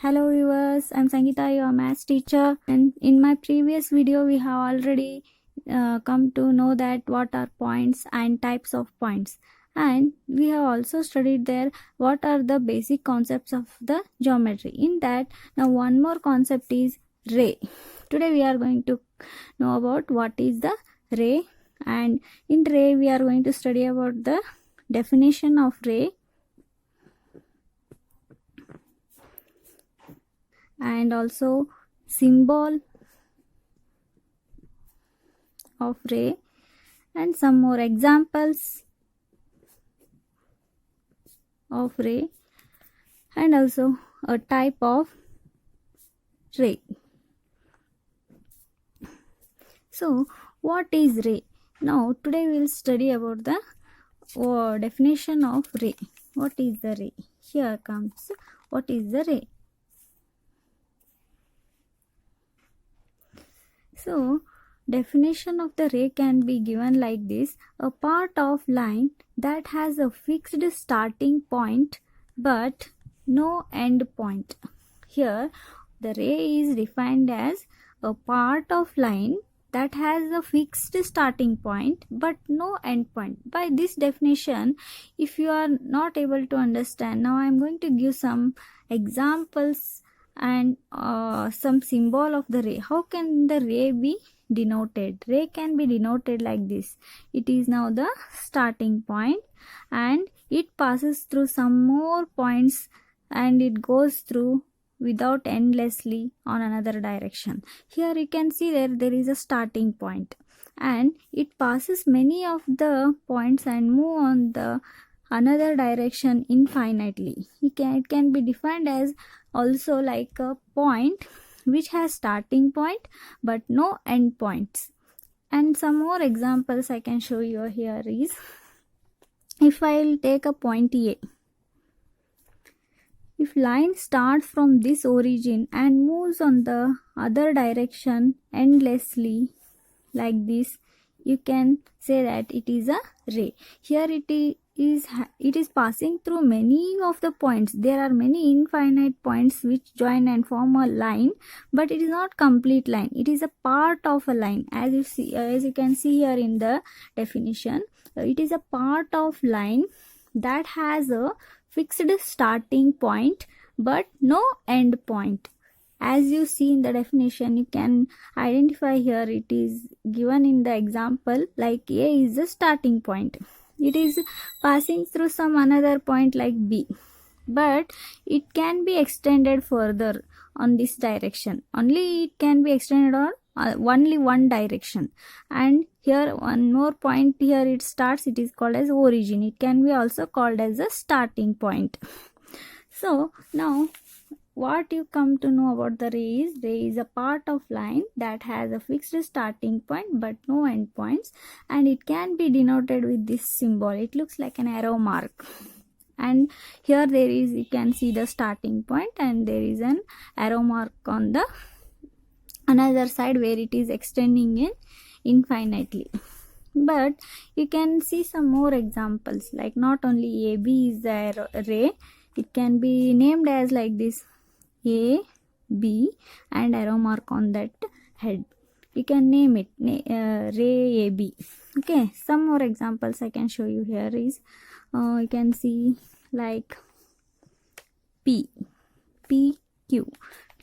Hello viewers, I'm Sangeeta, your maths teacher, and in my previous video we have already come to know that what are points and types of points, and we have also studied there what are the basic concepts of the geometry. In that, now one more concept is ray. Today we are going to know about what is the ray, and in ray we are going to study about the definition of ray and also symbol of ray and some more examples of ray and also a type of ray. So what is ray? Now today we will study about the definition of ray. What is the ray? Here comes what is the ray. So, definition of the ray can be given like this: a part of line that has a fixed starting point but no end point. Here, the ray is defined as a part of line that has a fixed starting point but no end point. By this definition, if you are not able to understand, now I am going to give some examples and some symbol of the ray. How can the ray be denoted? Ray can be denoted like this. It is now the starting point and it passes through some more points and it goes through without endlessly on another direction. Here you can see there is a starting point and it passes many of the points and move on the another direction infinitely. It can be defined as also like a point which has starting point but no end points. And some more examples I can show you here is, if I will take a point A, if line starts from this origin and moves on the other direction endlessly like this, you can say that it is a ray. Here it is passing through many of the points. There are many infinite points which join and form a line, but it is not complete line. It is a part of a line. As you can see here in the definition, it is a part of line that has a fixed starting point but no end point. As you see in the definition, you can identify here, it is given in the example like A is the starting point. It is passing through some another point like B, but it can be extended further on this direction. Only it can be extended on only one direction. And here one more point, here it starts, it is called as origin. It can be also called as a starting point. So now what you come to know about the ray is a part of line that has a fixed starting point but no end points, and it can be denoted with this symbol. It looks like an arrow mark, and here there is, you can see the starting point and there is an arrow mark on the another side where it is extending in infinitely. But you can see some more examples, like not only AB is the ray, it can be named as like this: A, B and arrow mark on that head. You can name it ray AB. Okay, some more examples I can show you here is, you can see like PQ.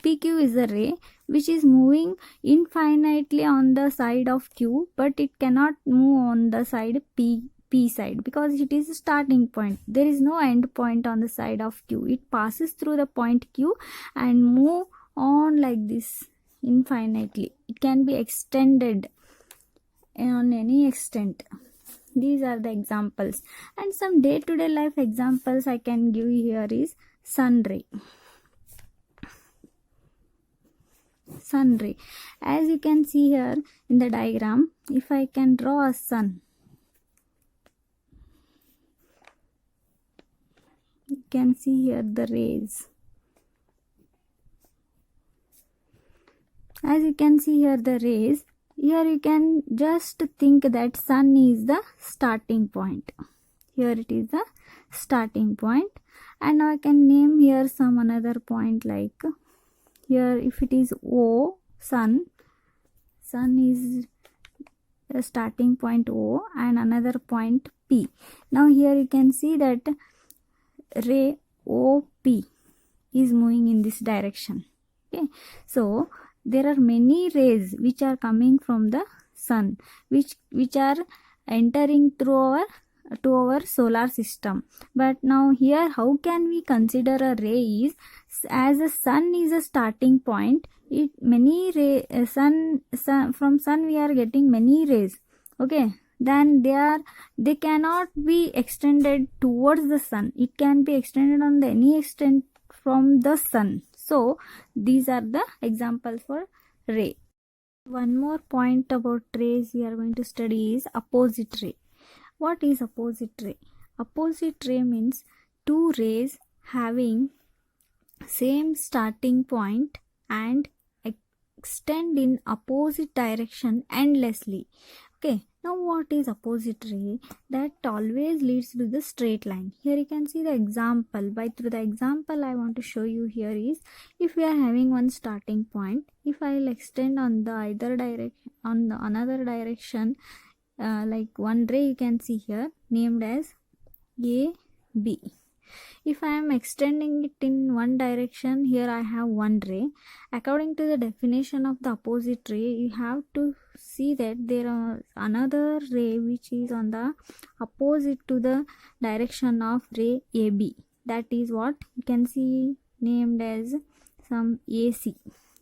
PQ is a ray which is moving infinitely on the side of Q, but it cannot move on the side P side because it is a starting point. There is no end point on the side of Q. It passes through the point Q and move on like this infinitely. It can be extended on any extent. These are the examples, and some day-to-day life examples I can give you here is sun ray. Sun ray. As you can see here in the diagram, if I can draw a sun, you can see here the rays. As you can see here the rays, here you can just think that sun is the starting point. Here it is the starting point, And now I can name here some another point, like here if it is O, sun is a starting point O and another point P. Now here you can see that ray OP is moving in this direction. Okay, so there are many rays which are coming from the sun, which are entering through our solar system. But now here how can we consider a ray is, as the sun is a starting point, it many ray from sun we are getting many rays. Okay, then they cannot be extended towards the sun. It can be extended on any extent from the sun. So these are the examples for ray. One more point about rays we are going to study is opposite ray. What is opposite ray? Opposite ray means two rays having same starting point and extend in opposite direction endlessly. Okay, now what is opposite ray? That always leads to the straight line. Here you can see the example. Through the example I want to show you here is, if we are having one starting point, if I will extend on the another direction, like one ray you can see here named as AB. If I am extending it in one direction, here I have one ray. According to the definition of the opposite ray, you have to see that there are another ray which is on the opposite to the direction of ray AB. That is what you can see named as some AC.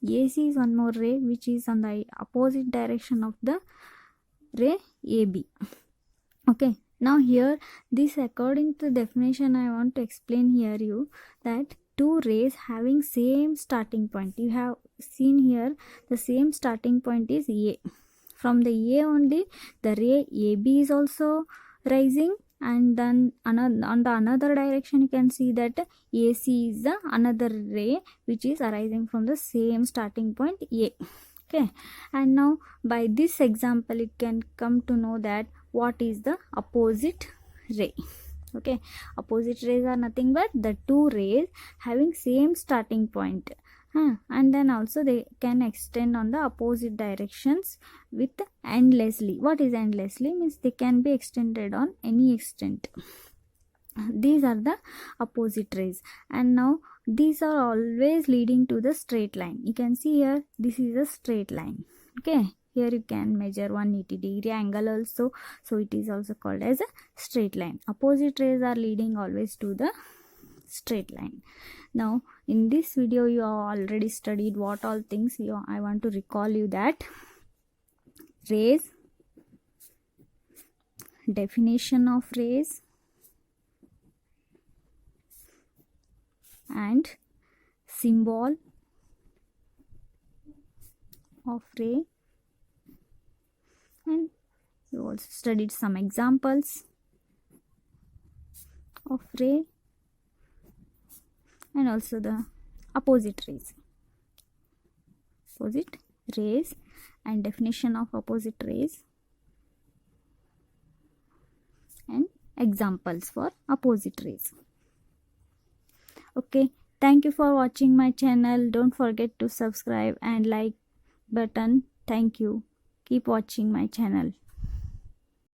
AC is one more ray which is on the opposite direction of the ray AB. Okay, now here this according to the definition I want to explain here you that two rays having same starting point. You have seen here the same starting point is A. From the A only the ray AB is also rising, and then on the another direction you can see that AC is the another ray which is arising from the same starting point A. Okay, and now by this example you can come to know that what is the opposite ray. Okay, opposite rays are nothing but the two rays having same starting point, and then also they can extend on the opposite directions with endlessly. What is endlessly? Means they can be extended on any extent. These are the opposite rays, and now these are always leading to the straight line. You can see here this is a straight line. Okay, here you can measure 180-degree angle also, so it is also called as a straight line. Opposite rays are leading always to the straight line. Now in this video you have already studied what all things. I want to recall you that rays, definition of rays, and symbol of ray, and you also studied some examples of ray, and also the opposite rays and definition of opposite rays and examples for opposite rays. Okay, thank you for watching my channel. Don't forget to subscribe and like button. Thank you. Keep watching my channel.